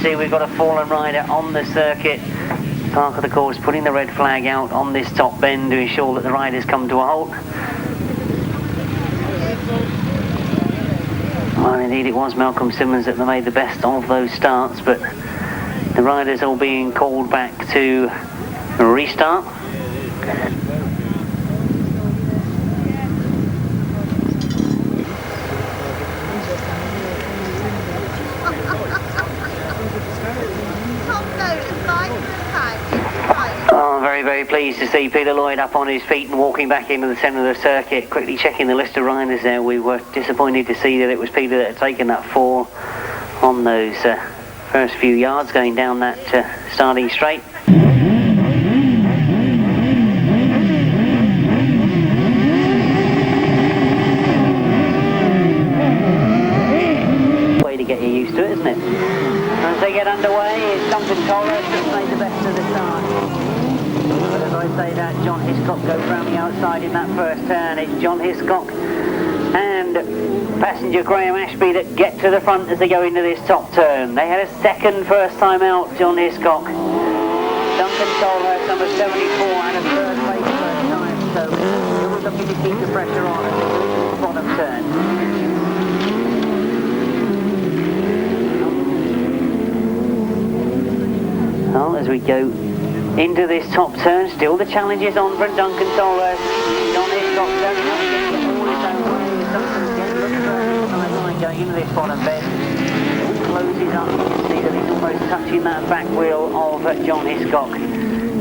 see we've got a fallen rider on the circuit. Park of the course putting the red flag out on this top bend to ensure that the riders come to a halt. Well, indeed it was Malcolm Simmons that made the best of those starts, but the riders all being called back to restart. Very pleased to see Peter Lloyd up on his feet and walking back into the centre of the circuit, quickly checking the list of riders there. We were disappointed to see that it was Peter that had taken that fall on those first few yards going down that starting straight. Way to get you used to it, isn't it? As they get underway, it's Duncan Tolhurst that's made the best of the start. But as I say that, John Hiscock goes round the outside in that first turn. It's John Hiscock and passenger Graham Ashby that get to the front as they go into this top turn. They had a second first time out, John Hiscock. Duncan Tolhurst, number 74, had a third place first time, so we're looking to keep the pressure on at the bottom turn. Well, as we go into this top turn, still the challenge is on from Duncan Tolhurst. John Hiscock turning up against all his own way. Duncan again looks for the sideline going into this bottom bend. Closes up, you can see that he's almost touching that back wheel of John Hiscock.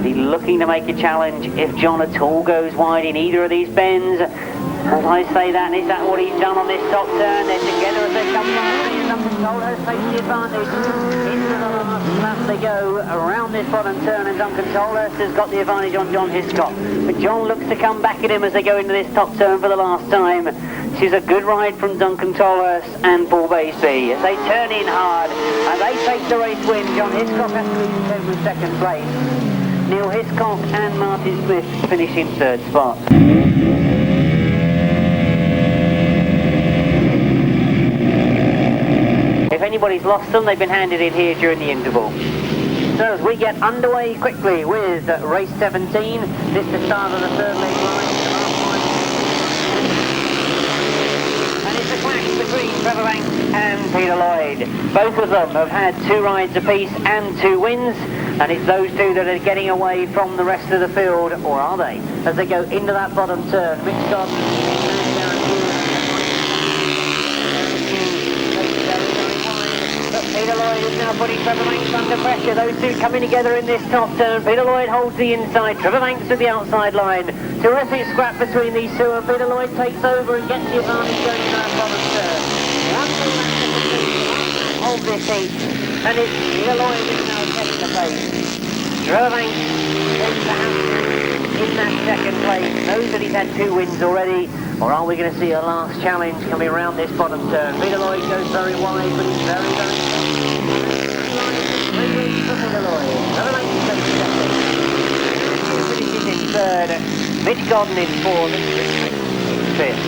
He's looking to make a challenge if John at all goes wide in either of these bends. As I say that, is that what he's done on this top turn? They're together as they come down. Duncan Tolhurst takes the advantage. Into the last lap they go around this bottom turn, and Duncan Tolhurst has got the advantage on John Hiscock. But John looks to come back at him as they go into this top turn for the last time. This is a good ride from Duncan Tolhurst and Paul Baseby as they turn in hard and they take the race win. John Hiscock has to be content with second place. Neil Hiscock and Martin Smith finish in third spot. If anybody's lost them, they've been handed in here during the interval. So as we get underway quickly with race 17, this is the start of the third leg line. And it's a clash between Trevor and Peter Lloyd. Both of them have had 2 rides apiece and 2 wins, and it's those two that are getting away from the rest of the field, or are they? As they go into that bottom turn, Mitch Godden. Peter Lloyd is now putting Trevor Banks under pressure. Those two coming together in this top turn. Peter Lloyd holds the inside, Trevor Banks to the outside line. Terrific scrap between these two, and Peter Lloyd takes over and gets the advantage going to that bottom turn. Hold this heat, and it's Peter Lloyd who's now taking the pace. Trevor Banks is perhaps in that second place. Knows that he's had 2 wins already. Or are we going to see a last challenge coming around this bottom turn? Peter Lloyd goes very wide, but he's very, very Peter Lloyd. Finishes in third. Mitch Godden in fourth. Fifth.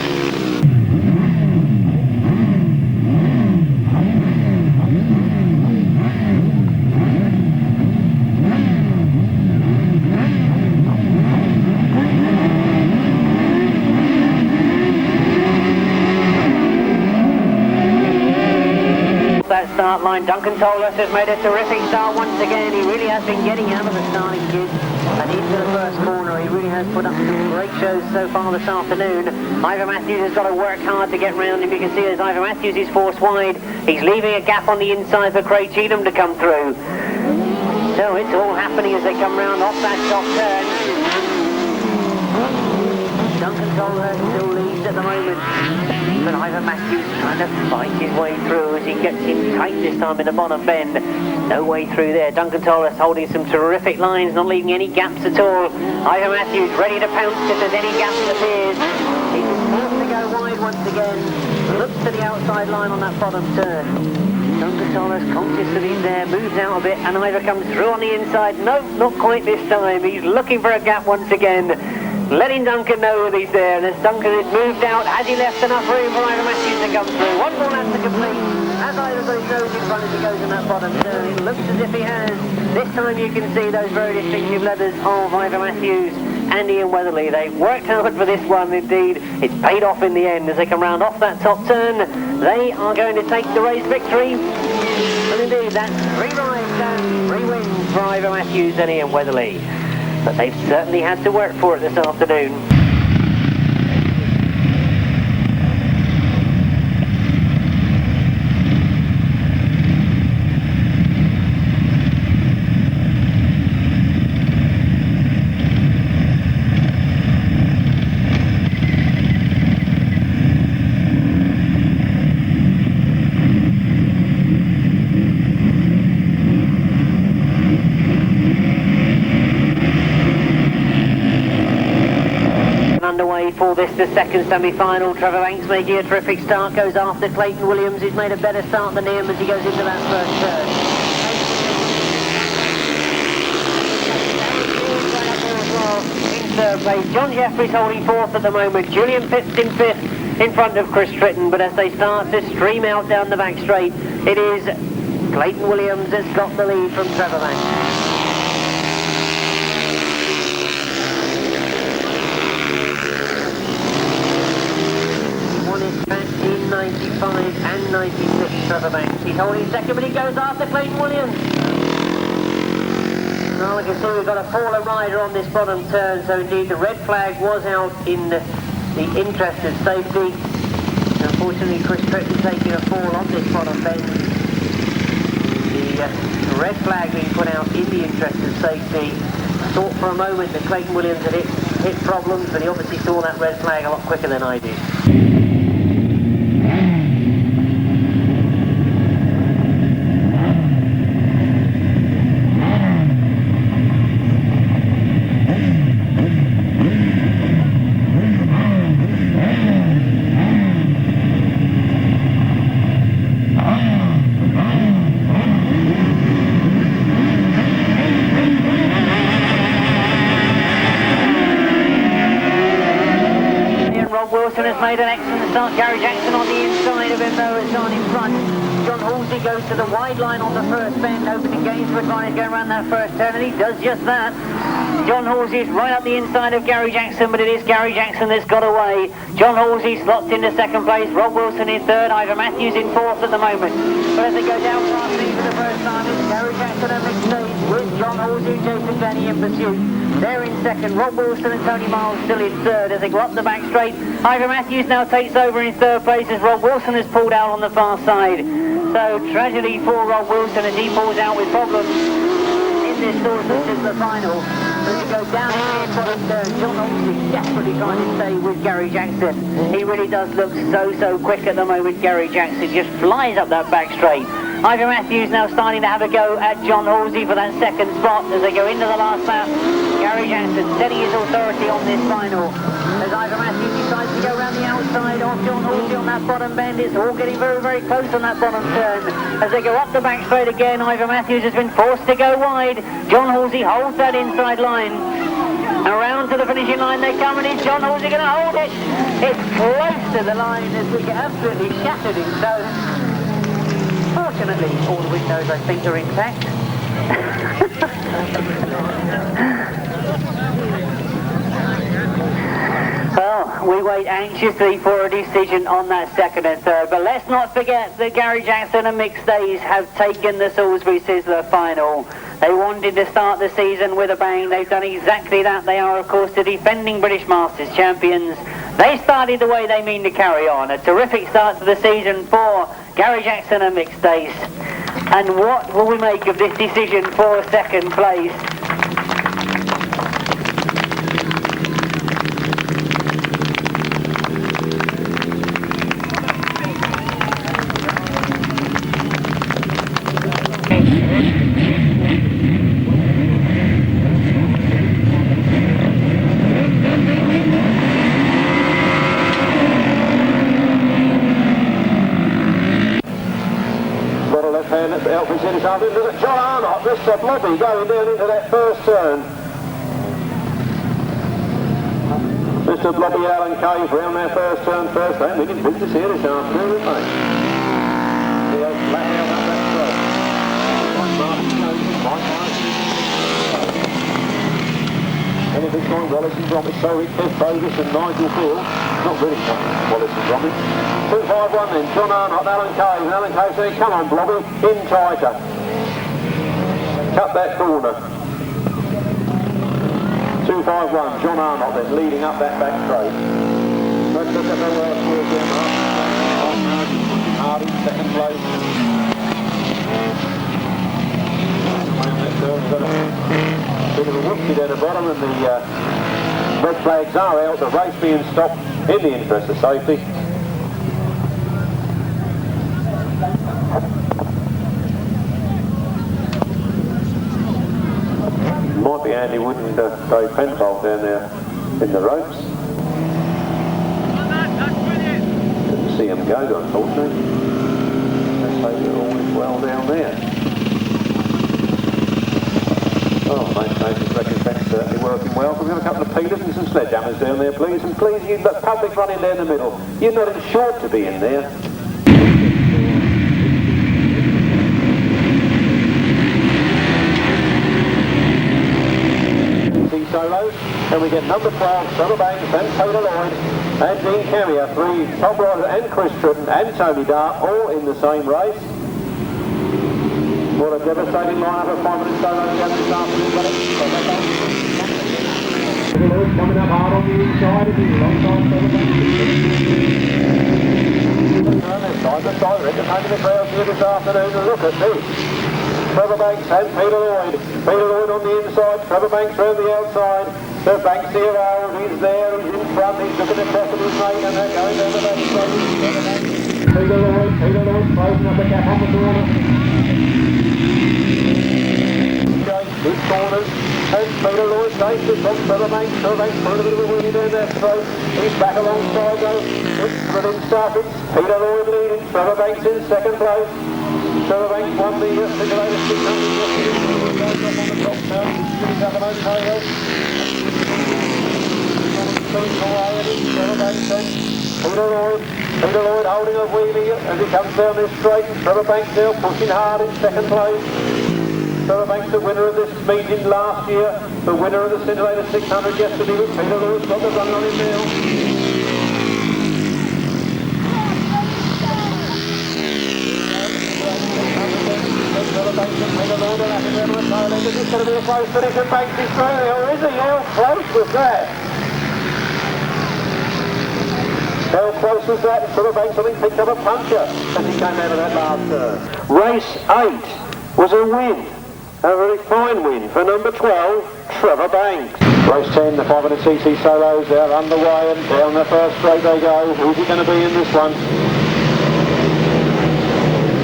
That start line, Duncan Tolhurst has made a terrific start once again. He really has been getting out of the starting grid and into the first corner. He really has put up some great shows so far this afternoon. Ivor Matthews has got to work hard to get round him. You can see as Ivor Matthews is forced wide, he's leaving a gap on the inside for Craig Cheatham to come through. So it's all happening as they come round off that top turn. Duncan Tolhurst still leads at the moment, but Ivor Matthews trying to fight his way through as he gets in tight this time in the bottom bend. No way through there. Duncan Tolhurst holding some terrific lines, not leaving any gaps at all. Ivor Matthews ready to pounce if there's any gaps appears. He's forced to go wide once again. Looks to the outside line on that bottom turn. Duncan Tolhurst conscious that he's there, moves out a bit, and Ivor comes through on the inside. No, not quite this time. He's looking for a gap once again. letting Duncan know that he's there, and as Duncan has moved out, has he left enough room for Ivor Matthews to come through? One more lap to complete. As Ivor got his nose in front as he goes in that bottom turn, it looks as if he has. This time you can see those very distinctive leathers of Ivor Matthews and Ian Weatherly. They've worked hard for this one indeed. It's paid off in the end as they come round off that top turn. They are going to take the race victory. And indeed, that's 3 rides and 3 wins for Ivor Matthews and Ian Weatherly. But they've certainly had to work for it this afternoon. For this, the second semi-final. Trevor Banks making a terrific start, goes after Clayton Williams, who's made a better start than him as he goes into that first turn. In third place, John Jeffries holding fourth at the moment. Julian Pitts in fifth in front of Chris Tritton, but as they start to stream out down the back straight, it is Clayton Williams that's got the lead from Trevor Banks. In 95 and 96, Trevor Banks. He's holding second, but he goes after Clayton Williams. Now, like I say, we've got a fallen rider on this bottom turn, so indeed the red flag was out in the interest of safety. Unfortunately, Chris Tritton taking a fall on this bottom bend. The red flag being put out in the interest of safety. I thought for a moment that Clayton Williams had hit problems, but he obviously saw that red flag a lot quicker than I did. Has made an excellent start. Gary Jackson on the inside of him though has gone in front. John Halsey goes to the wide line on the first bend, opening gains for advantage going around that first turn, and he does just that. John Halsey is right up the inside of Gary Jackson, but it is Gary Jackson that's got away. John Halsey slots into second place, Rob Wilson in third, Ivor Matthews in fourth at the moment. But as they go down past me for the first time, it's Gary Jackson and Mitch Godden with John Halsey and Jason Denny in pursuit. They're in second, Rob Wilson and Tony Miles still in third as they go up the back straight. Ivor Matthews now takes over in third place as Rob Wilson has pulled out on the far side. So tragedy for Rob Wilson as he pulls out with problems in this Salisbury Sizzler final. As we go down here in bottom third, John Halsey desperately trying to stay with Gary Jackson. He really does look so quick at the moment. Gary Jackson just flies up that back straight. Ivor Matthews now starting to have a go at John Halsey for that second spot as they go into the last lap. Gary Jackson setting his authority on this final. As Ivor Matthews decides to go around the outside of John Halsey on that bottom bend. It's all getting very close on that bottom turn. As they go up the back straight again, Ivor Matthews has been forced to go wide. John Halsey holds that inside line. Around to the finishing line they come, and is John Halsey going to hold it? It's close to the line as we get absolutely shattered in stone. Fortunately, all the windows I think are intact. Well, we wait anxiously for a decision on that second and third, but let's not forget that Gary Jackson and Mick Stays have taken the Salisbury Sizzler final. They wanted to start the season with a bang. They've done exactly that. They are, of course, the defending British Masters champions. They started the way they mean to carry on. A terrific start to the season for Gary Jackson and Mick Stace. And what will we make of this decision for second place? Look at John Arnott, this Blobby going down into that first turn. Mr. Blobby Allen Cave round their first turn first. They're winning business here this afternoon, aren't they? Black out up that straight. Anything's going Wallace and Gromit, so Rick, Kev Bogus and Nigel Field. Not really Wallace and Gromit. 251 then, John Arnott, Alan Cave. And Alan Cave saying, come on Blobby, in tighter. Cut that corner. 251, John Arnott then leading up that back straight. Let's look at the worst wheel again. Hardy, second place. Bit of a whoopsie down the bottom, and the red flags are out. The race being stopped in the interest of safety. Might be Andy Wood and Dave Penfold down there in the ropes. Didn't see him go, unfortunately. Let's hope they're all well down there. Oh, Maidstone Aces Scintillator certainly working well. We've got a couple of Peters and some sledgehammers down there, please. And please, you the public running down the middle. You're not insured to be in there. Solos, and we get number 12, Trevor Banks and Peter Lloyd and Dean Camier, 3 top riders and Chris Tritton and Tony Dart, all in the same race. What a devastating lineup of 5 minute solos down this afternoon, but Lloyd coming up hard on the inside of the alongside Trevor Banks. Side by side, entertaining the crowd here this afternoon, and look at this. Trevor Banks and Peter Lloyd. Peter Lloyd on the inside, Trevor Banks round the outside. So Banks here out, he's there, he's in front, he's looking across at his mate, and they're going down the back straight. Peter Lloyd closing up the gap on the corner. Good corners, and Peter Lloyd takes it from Trevor Banks. Trevor Banks put a bit of a wheelie down that straight. He's back alongside though. It's within started. Peter Lloyd leading, Trevor Banks in second place. Trevor Banks won the Scintillator 600 yesterday. Goes up on the top now. He's up an okay though. Trevor Banks then. Peter Lloyd holding a wheelie as he comes down this straight. Trevor Banks now pushing hard in second place. Trevor Banks, the winner of this meeting last year, the winner of the Scintillator 600 yesterday, with Peter Lloyd got the run on him now. Trevor Banks and Peter Lloyd are up and down on the tail end. Is this going to be a close finish? And Banks is through, or is he? How close was that? How close was that? Trevor Banks, I think, picked up a puncher as he came out of that last turn. Race 8 was a win. A very fine win for number 12, Trevor Banks. Race 10, the 500cc solos, they're underway and down the first straight they go. Who's he going to be in this one?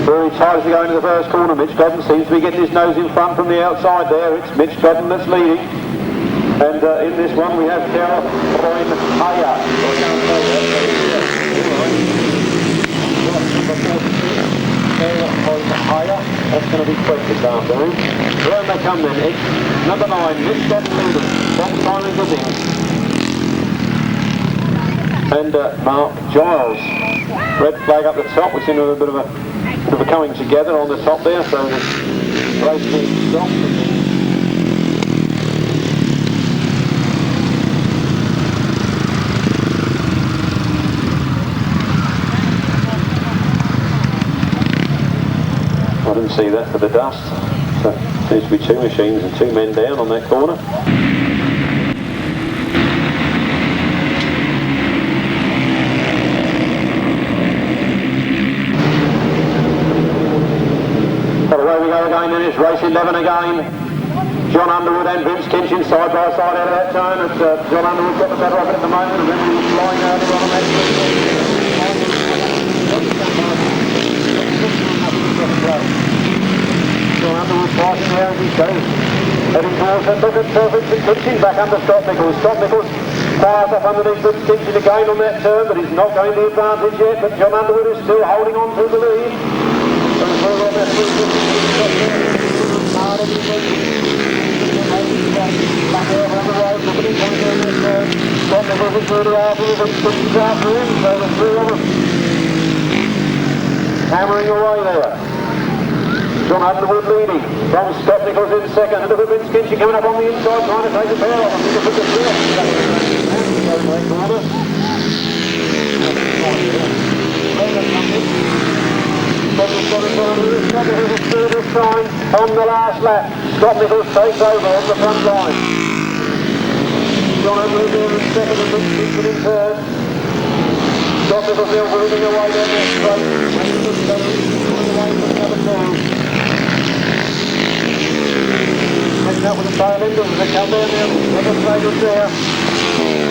Very tight as they go into the first corner. Mitch Godden seems to be getting his nose in front from the outside there. It's Mitch Godden that's leading. And in this one we have Caroline Haya. That's going to be quick this afternoon. Round they come then. It's number 9, Mitch Godden leading. From Simon Gooding. And Mark Giles. Red flag up the top. We seem to have a bit of a coming together on the top there. So the race being stopped. I didn't see that for the dust. So seems to be 2 machines and 2 men down on that corner. But away we go again, and it's race 11 again. John Underwood and Vince Kinchin side by side out of that turn. It's John Underwood's got the better of it at the moment. Remember he's flying early on that. John Underwood fighting there as he goes. Heading towards that. Look at Vince Kinchin back under Scott Nichols. Scott Nichols fires up underneath Vince Kinchin again on that turn, but he's not going the advantage yet. But John Underwood is still holding on to the lead. Scott Stepney was really after him, and Stepney's after him, so the three of them hammering away there. John Underwood leading from Stepney was in second, and the Vince Kinchy coming up on the inside, trying to take a pair off him. He took the on the last lap. Scott Nichols takes over on the front line. John Underwood in second and Vince Kinchy in third. Scott Nichols still moving away down that straight. Catching up with the tail end of the Camier now. Never played it there.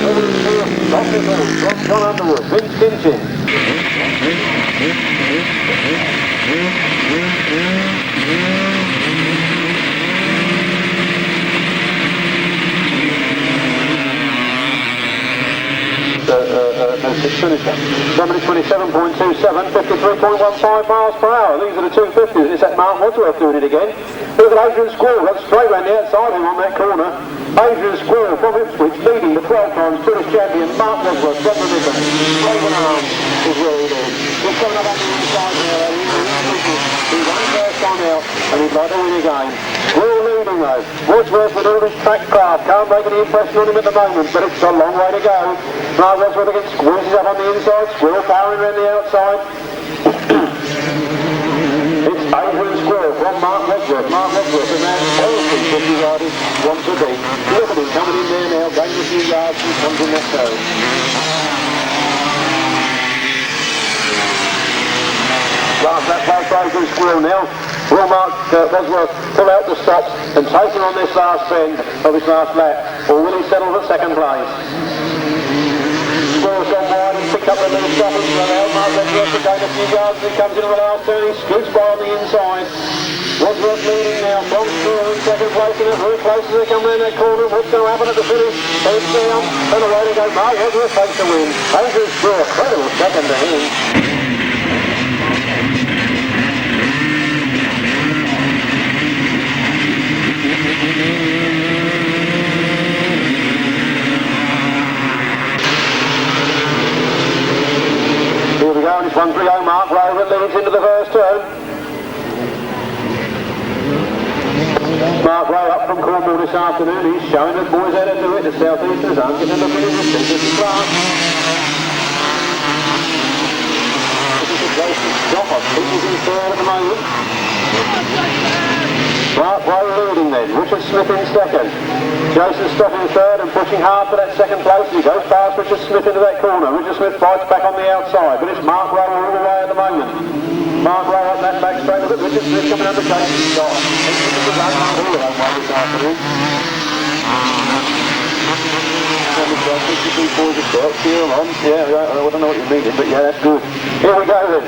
Over the field. Scott Nichols from John Underwood. Vince Kinchy. Somebody 27.27, 53.15 miles per hour. These are the 250s. It's that Mark Wadsworth doing it again. Look at Adrian Squirrel. That's straight round the outside of him on that corner. Adrian Squirrel from Ipswich leading the 12 times British champion Mark Wadsworth from the middle. Raven Arms is where he is. He's coming up on the inside there. He's on first time out and he'd like to win again. Squirrel leading though. Wadsworth with all his track craft. Can't make any impression on him at the moment, but it's a long way to go. Mark Wadsworth again squeezes up on the inside. Squirrel powering around the outside. It's Adrian Squirrel from Mark Wadsworth. Mark Wadsworth, and that's all the 50 riders want to be. Look at him coming in there now, gaining a few yards and comes in that toe. Last lap by Adrian Squirrel now. Will Mark Wadsworth pull out the stops and take him on this last bend of his last lap, or will he settle for second place? Squirrel's gone wide and picked up the little stuff and run out. Mark Wadsworth to gain a few yards as he comes into the last turn. He scoots by on the inside. Wadsworth leading now from Squirrel in second place, and very close as they come round that corner. What's going to happen at the finish? Heads down and away to go. Mark Wadsworth takes the win. Adrian Squirrel, incredible second to him. Here we go, and it's 1-3-0 Mark Rowe that leads into the first turn. Mark Rowe up from Cornwall this afternoon. He's showing the boys how to do it. The South Easters aren't getting the finish of the class. This is a Jason Stock. I think he's in third at the moment. Mark Rowe leading then. Richard Smith in second. Jason Stock in third and pushing hard for that second place. He goes past Richard Smith into that corner. Richard Smith fights back on the outside, but it's Mark Rowe all the way at the moment. Mark Rowe up that back straight. Look at Richard Smith coming under Jason Stock. He's all the way this afternoon. Yeah, I don't know what you mean, but yeah, that's good. Here we go then.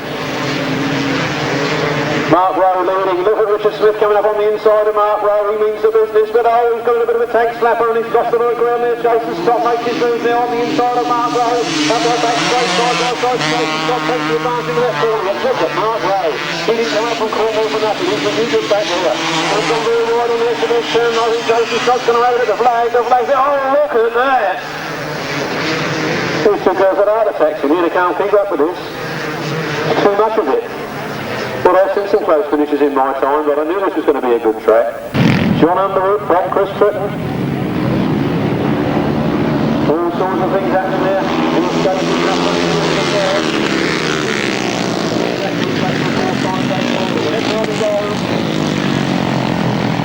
Mark Rowe leading. Look at Richard Smith coming up on the inside of Mark Rowe. He means the business, but oh, he's got a bit of a tank slapper and he's got the ground there. Jason Stock makes his move now on the inside of Mark Rowe. Up that back straight side, outside. Jason Stock takes the advantage of that corner. Look at Mark Rowe. He didn't come up from Cornwall for nothing. He's good back there. He's gone very wide on the edge of this turn. I think Jason Stock's going to have it at the flag. The flag's there. Oh, look at that. These two girls had heart attacks in here. They can't keep up with this. Too much of it. Well, I've seen some close finishes in my time, but I knew this was going to be a good track. John Underwood from Chris Tritton. All sorts of things happening there.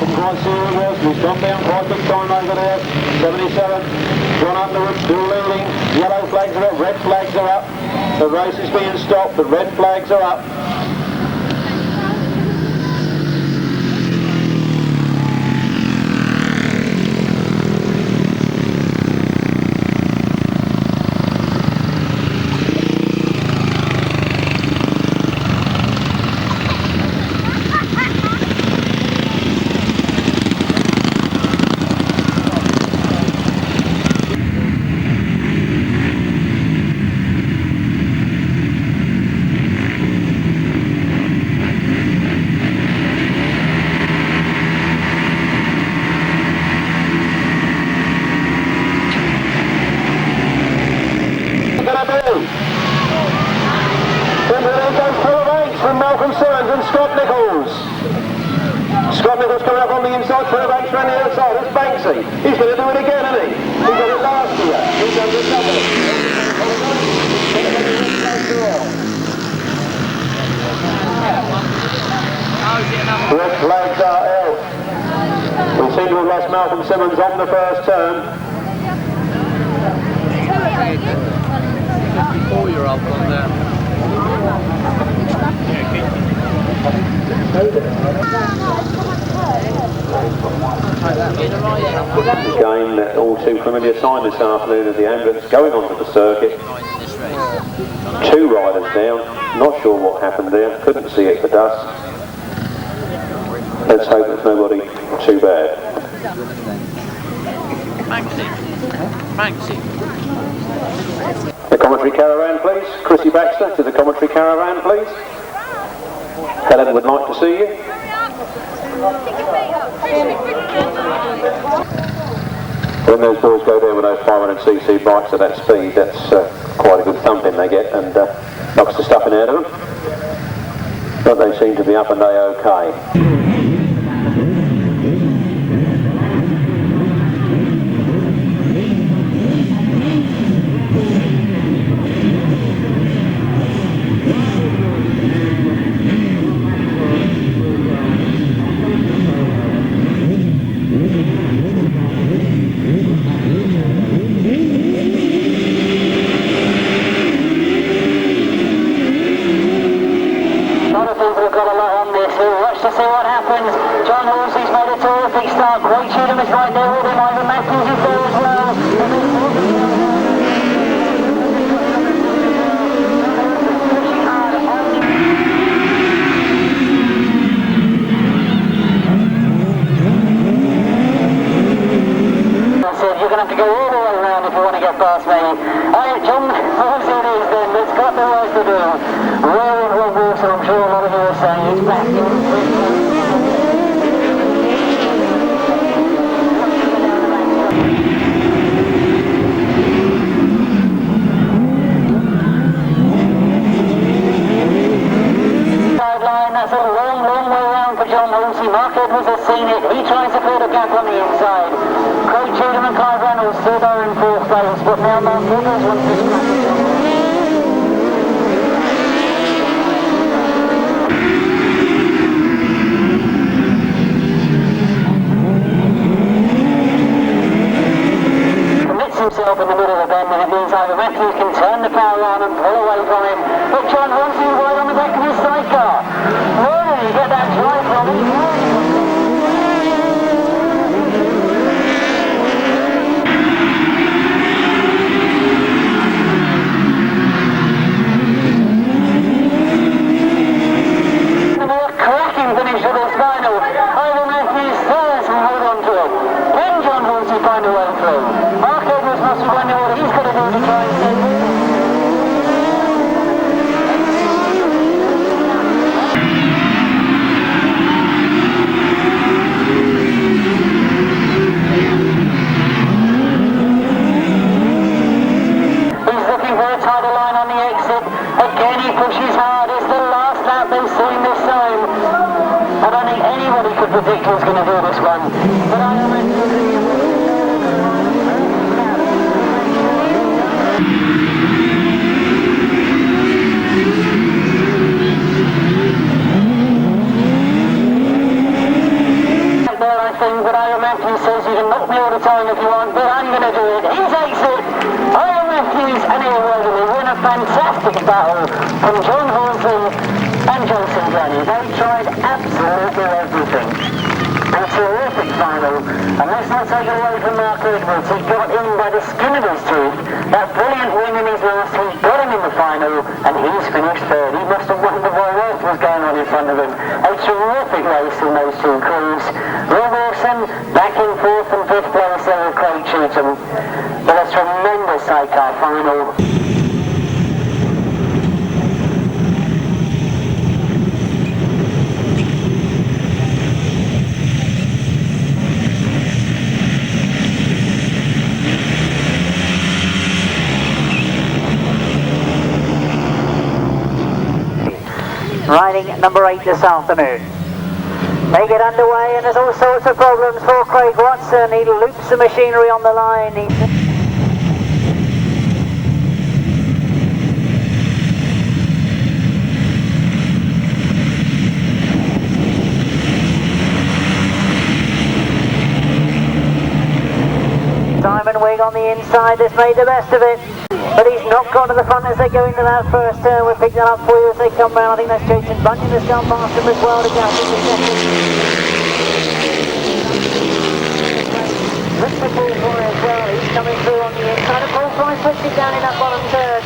Couldn't quite see who it was. He's gone down quite big time over there. 77. John Underwood still leading. Yellow flags are up, red flags are up. The race is being stopped, the red flags are up. Scott Nichols. Scott Nichols coming up on the inside, third race round the outside. It's Banksy. He's going to do it again, isn't he? He did it last year. He's done it double. Red flags are out. We seem to have lost Malcolm Simmons on the first turn. 54-year-old gone down. Again, all too familiar sign this afternoon of the ambulance going onto the circuit. Two riders down, not sure what happened there, couldn't see it for dust. Let's hope there's nobody too bad. Banksy. The commentary caravan, please. Chrissy Baxter to the commentary caravan, please. Helen would like to see you. When those boys go down with those 500cc bikes at that speed, that's quite a good thumping they get and knocks the stuffing out of them. But they seem to be up and they okay. Great Cheatham is right there with him. Ivor Matthews is there as well. You're going to have to go all the way around if you want to get past me. Alright, John, obviously it is then. It's got the work to do. Rowe and Water, I'm sure a lot of you are saying. It's back in. That's a long, long way around for John Halsey. Mark Edwards has seen it. He tries to fill the gap on the inside. Craig Cheatham and Clive Reynolds still there in fourth place, but now Mark Edwards wants to scratch it. Commits himself in the middle of the bend, and it means Ivor Matthews can turn the power on and pull away from him. But John Halsey is right on the back of his sidecar. Where did he get that drive from? Cracking finish of this final. Ivor Matthews thirds and hold on to it. Can John Halsey find a way through? Mark Edwards must be wondering what he's going to do to try and save it. He's looking for a tighter line on the exit. Again he pushes hard. It's the last lap they've seen this time. I don't think anybody could predict who's going to do this one. But I am there, I think, but Ivor Matthews says you can knock me all the time if you want, but I'm going to do it. He takes it. Ivor Matthews and Ivor win a fantastic battle from John Halsey and Johnson Johnny. They tried absolutely everything. A terrific final, and let's not take it away from Mark Edwards. He got in by the skin of his teeth. That brilliant win in his last heat got him in the final, and he's finished third. He must have wondered what on earth was going on in front of him. A terrific race in those two crews. Rowe back in fourth and fifth place there with Craig Cheatham. But a tremendous sidecar final. riding number 8 this afternoon. They get underway and there's all sorts of problems for Craig Watson. He loops the machinery on the line. Simon Wigg on the inside has made the best of it, but he's not gone to the front as they go into that first turn. We'll pick that up for you as they come round. I think that's Jason Bunyan that's gone past him as well to go into second. Look for Paul Fry as well, he's coming through on the inside, and Paul Fry puts it down in that bottom turn.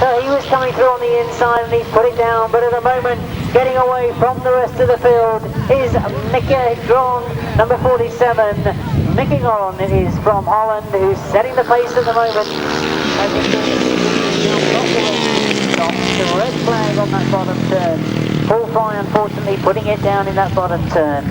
So he was coming through on the inside and he's put it down, but at the moment, getting away from the rest of the field is Mickey Gron, number 47. Mickey Gron is from Holland, who's setting the pace at the moment. And the red flag on that bottom turn. Paul Fry unfortunately putting it down in that bottom turn.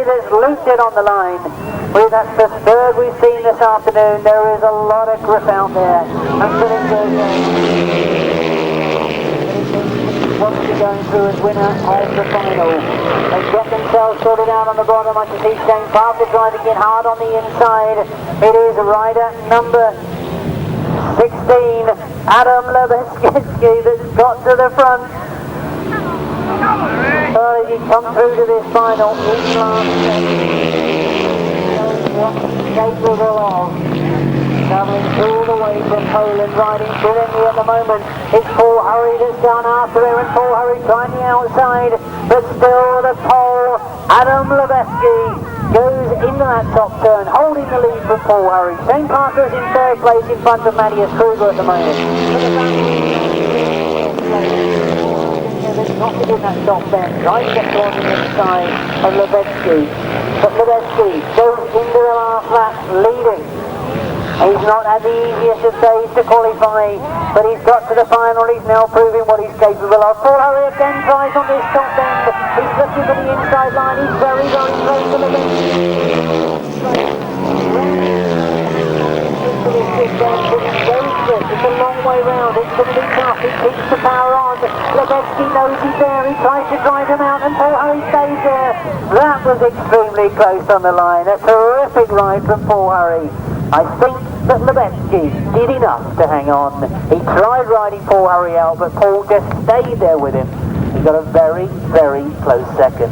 That's looped it on the line. That's the third we've seen this afternoon. There is a lot of grip out there. And Philip Berger wants to go through as winner of the final. They get themselves sorted out on the bottom. I can see Shane Parker driving in hard on the inside. It is rider number 16, Adam Lebeskitsky, that's got to the front. Well, as you come through to this final, each last what capable of. Travelling all the way from Poland, riding brilliantly at the moment. It's Paul Hurry that's gone after him, and Paul Hurry trying the outside, but still the pole. Adam Lebeski goes into that top turn, holding the lead from Paul Hurry. Shane Parker's in third place in front of Matthias Kruger at the moment. Not in that top bend, right just on the inside of Lebesky. But Lebesky goes into the last lap leading. He's not had the easiest of days to qualify, but he's got to the final. He's now proving what he's capable of. Paul Hurry again tries on this top bend. He's looking for the inside line. He's very, very close to Lebesky. It's a long way round, it's going to be tough, he keeps the power on. Lebesky knows he's there, he tries to drive him out, and Paul Hurry stays there. That was extremely close on the line, a terrific ride from Paul Hurry. I think that Lebesky did enough to hang on. He tried riding Paul Hurry out, but Paul just stayed there with him. He got a very, very close second.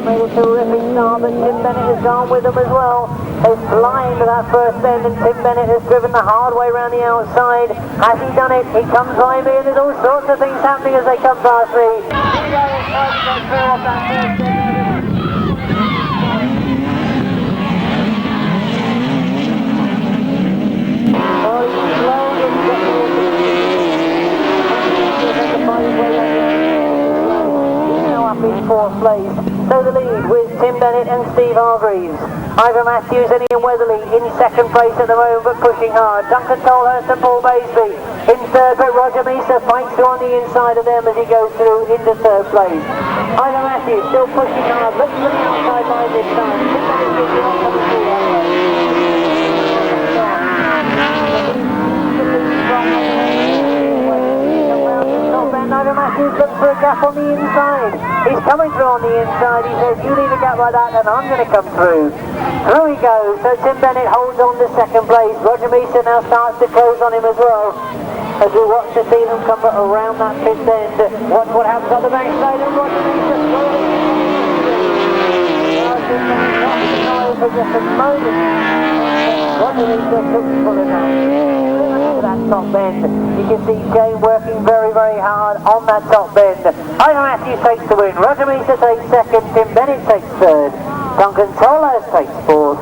Made a terrific start, but Tim Bennett has gone with them as well. They're flying to that first bend, and Tim Bennett has driven the hard way around the outside. Has he done it? He comes by me, and there's all sorts of things happening as they come past me. He's now up in fourth place. So the lead with Tim Bennett and Steve Hargreaves. Ivor Matthews and Ian Weatherly in second place at the moment, but pushing hard. Duncan Tolhurst and Paul Baseby in third, but Roger Misa fights through on the inside of them as he goes through into third place. Ivor Matthews still pushing hard, looks for the outside line this time. Ivor Matthews looks for a gap on the inside. He's coming through on the inside. He says, you leave a gap like that and I'm going to come through. Through he goes. So Tim Bennett holds on to second place. Roger Misa now starts to close on him as well. as we watch to see them come around that pit end. Watch what happens on the backside and watch the for just a moment. Roger Lisa looks full enough. That top bend. You can see Jane working very, very hard on that top bend. Ivor Matthews takes the win. Roger Lisa takes second. Tim Bennett takes third. Duncan Tolhurst takes fourth.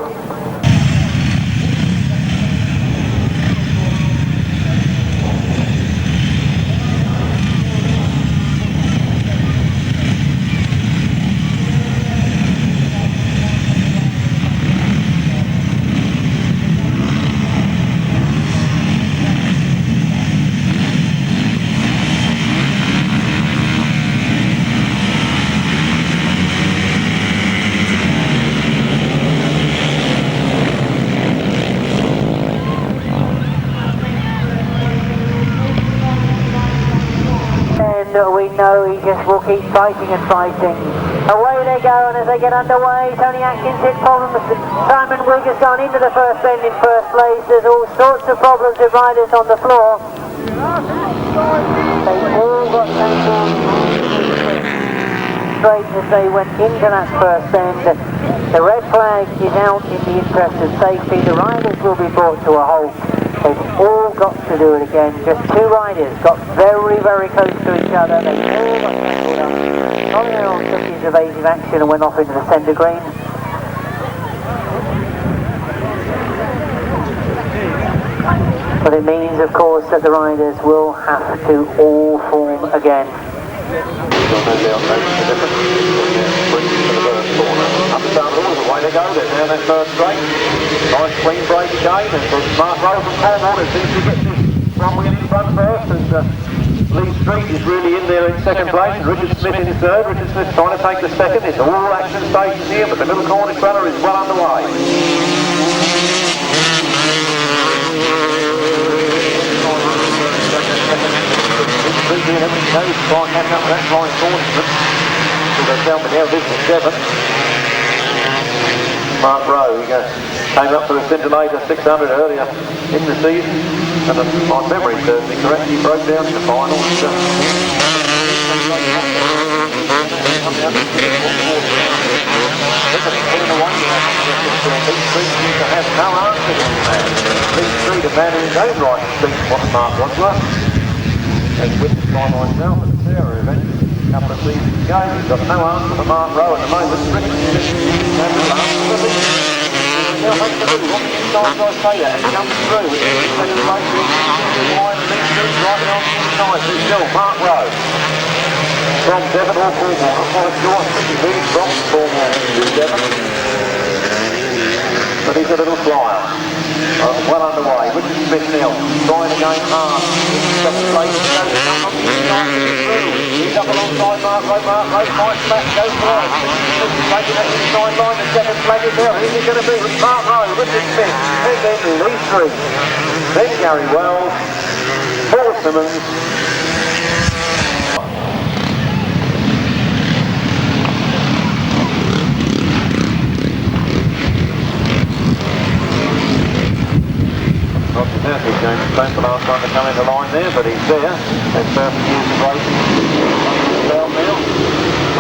We know he just will keep fighting and fighting. Away they go, and as they get underway, Tony Atkins hit problems. Simon Wigg has gone into the first bend in first place. There's all sorts of problems with riders on the floor. They all got tangled straight as they went into that first bend. The red flag is out in the interest of safety. The riders will be brought to a halt. They've all got to do it again. Just two riders got very, very close to each other. They all got tangled up. Not their own took his evasive action and went off into the centre green. But it means, of course, that the riders will have to all form again. Up and down the wall, away they go, they're down that first straight. Nice clean break again, and Mark Rowe from Cornwall, it seems to get this one wheel in front first, and Lee Street is really in there in second place, and Richard Smith in third. Richard Smith trying to take the second. It's all action stations here, but the middle Cornish runner is well underway. And everything goes to try and catch up with that flying Cornishman. So they're down with their business 7. Mark Rowe, he came up for the Scintillator 600 earlier in the season, and if my memory serves me correct, he broke down in the final. Has no answer to that. Lee Street, a man in his own right, thinks what Mark Wadsworth. As witnessed by myself at the Sarah event a couple of seasons ago. He's got no answer for Mark Rowe at the moment. Richard Smith has no answer for Lee. Now makes the move. What inside do I say that? It comes through. It's the second place. Wide and Lee Street right on the inside. There's still Mark Rowe. From Devon or Cornwall. I'm quite sure. He's moved from Cornwall to Devon. But he's a little flyer. Well underway. Richard Smith now trying to gain hard. Second place. He's up alongside Mark Rowe. Mark Rowe might smash, go for it. Taking that inside line. The second flag is out. Who's it going to be? Mark Rowe, Richard Smith, and then Lee Street. Then Gary Wells, Paul Simmons. Roger Matthews going to spend the last time to come into line there, but he's there. That's first years of racing. Down now.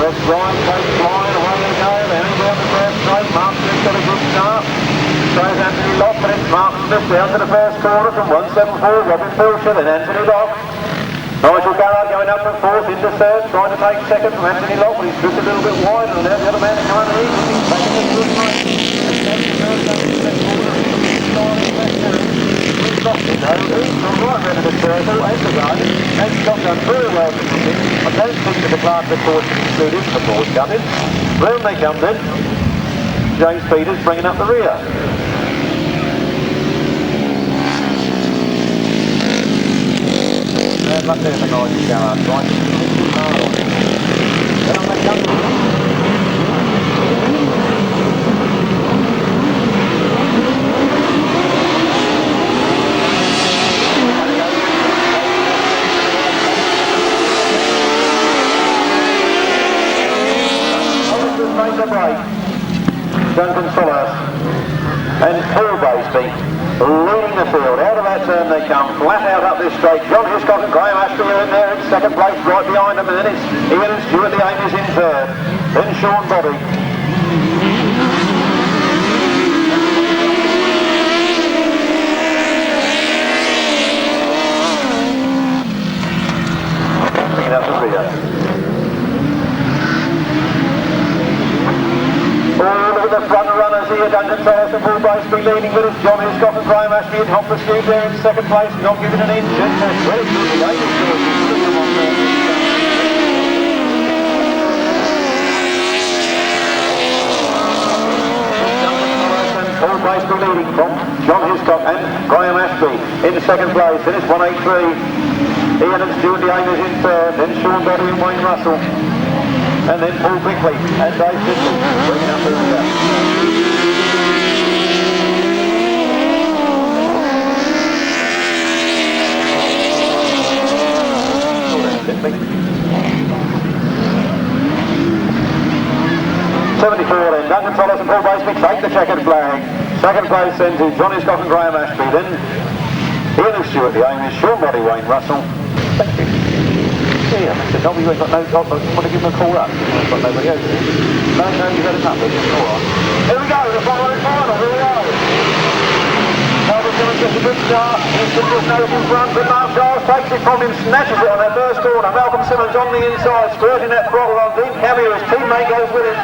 West Brian takes flying, away they go. They're in down the first straight. Mark Smith's got a good start. Throws Anthony Locke, but it's Mark Smith down to the first corner from 174. Robin Pilcher, then Anthony Locke. Nigel Garrard going up from fourth into third, trying to take second from Anthony Locke, but he's drifted a little bit wider, and there's the other man to come underneath. He's taking a good run. From right end of the circle, and the run, and Scott done very well to him. I don't think that the class record is included for Paul Godden. Round they come then. James Peters bringing up the rear. And look there's the guys who go out, right? Down they come. Duncan Tolhurst. And Paul Baseby leading the field. Out of that turn they come, flat out up this straight. John Hiscock and Graham Ashby are in there in second place, right behind them, and then it's Ian and Stuart the Ames in third. Then Sean Bobby. Bringing out the rear. Look at the front runners here, Duncan Tolhurst and Paul Baseby leading, but it's John Hiscock and Graham Ashby in hot pursuit there in second place, not giving an inch. It's very good. Paul Baseby leading from John Hiscock and Graham Ashby in second place. Then it's 183. Ian and Stuart the Ames in third. Then Sean Bobby and Wayne Russell. And then Paul Bickley and Dave Sizzler bringing up the rear. '74 then, Duncan Tolhurst and Paul Baseby take the checkered flag. Second place then to John Hiscock and Graham Ashby. Then Ian and Stuart the Ames, Sean Bobby, Wayne Russell. Thank you. Yeah, Mr. Dobby, you ain't got no job, but you want to give him a call up? You've got nobody else. No, you've had a couple. Alright. Here we go, the final, here we go. Malcolm Simmons gets a good start. He's just nose in front, but Giles takes it from him, snatches it on that first corner. Malcolm Simmons on the inside, squirting that throttle on deep. Camier, his teammate goes with him.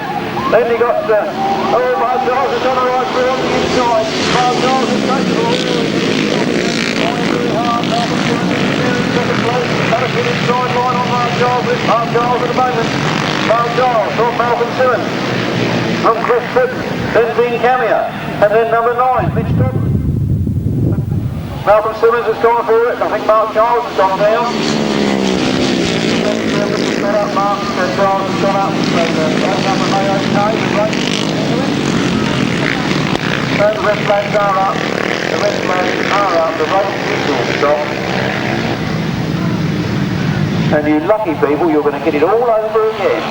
Then he got, Mark Giles is on the right through on the inside. Mark Giles is taking it. Malcolm Simmons in second place. Got a good inside line on Mark Giles. It's Mark Giles at the moment. Mark Giles from Malcolm Simmons. From Chris Tritton. Then Dean Camier. And then number 9, Mitch Godden. Malcolm Simmons has gone for it. I think Mark Giles has gone down. Mark Giles has gone up. That number may okay. The red flags are up. The red flags are up. The race will stop. And you lucky people, you're going to get it all over again.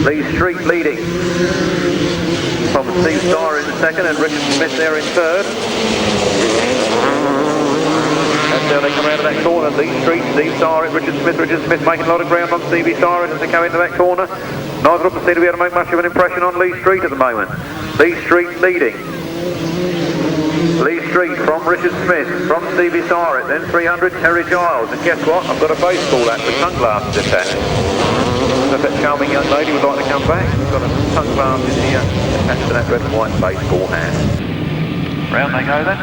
Lee Street leading from Steve Starr in second and Richard Smith there in third. And they come out of that corner. Lee Street, Steve Starr and Richard Smith making a lot of ground on Stevie Starr as they come into that corner. Neither of them seem to be able to make much of an impression on Lee Street at the moment. Lee Street leading. Lee Street from Richard Smith, from Stevie Starr, then 300 Terry Giles. And guess what? I've got a baseball hat with sunglasses attached. If that charming young lady would like to come back, we've got a sunglasses here attached to that red and white baseball hat. Round they go then.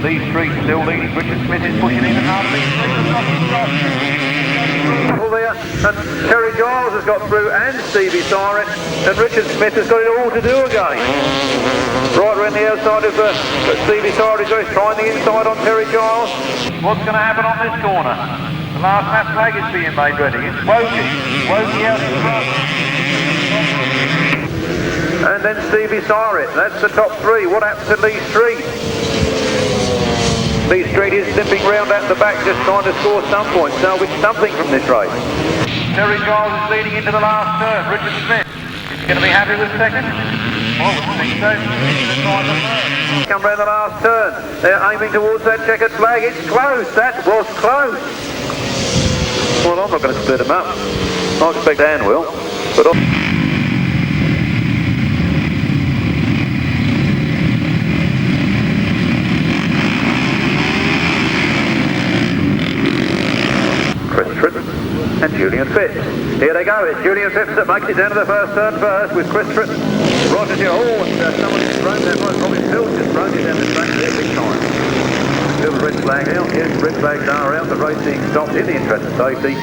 Lee Street still leading. Richard Smith is pushing even harder. Lee Street has got there, and Terry Giles has got through, and Stevie Starr, and Richard Smith has got it all to do again. Right around the outside of Stevie Starr, he's trying the inside on Terry Giles. What's going to happen on this corner? The last lap flag is being made ready. It's Wokey out in front. And then Stevie Starr, that's the top three. What happens to Lee Street? Lee Street is limping round at the back, just trying to score some points, salvage something from this race. Terry Giles is leading into the last turn. Richard Smith is going to be happy with second. Well, I think so. Come round the last turn. They're aiming towards that checkered flag. It's close. That was close. Well, I'm not going to split them up. I expect Anne will. But Chris Tritton and Julian Phipps. Here they go. It's Julian Phipps that makes it down to the first turn first with Chris Tritton. Roger's here. Oh, and someone's thrown that one. Robin Phil's just thrown it down the track there big time. Still the red flag out. Yes, red flags are out. The race being stopped in the interest of safety.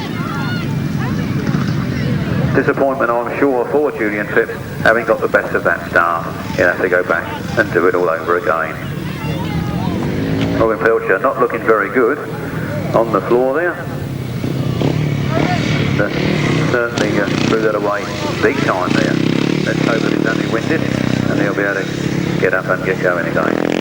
Disappointment, I'm sure, for Julian Phipps, having got the best of that start. He'll have to go back and do it all over again. Robin Felcher not looking very good on the floor there. Certainly threw that away big time there. Let's hope that it's only winded and he'll be able to get up and get going again.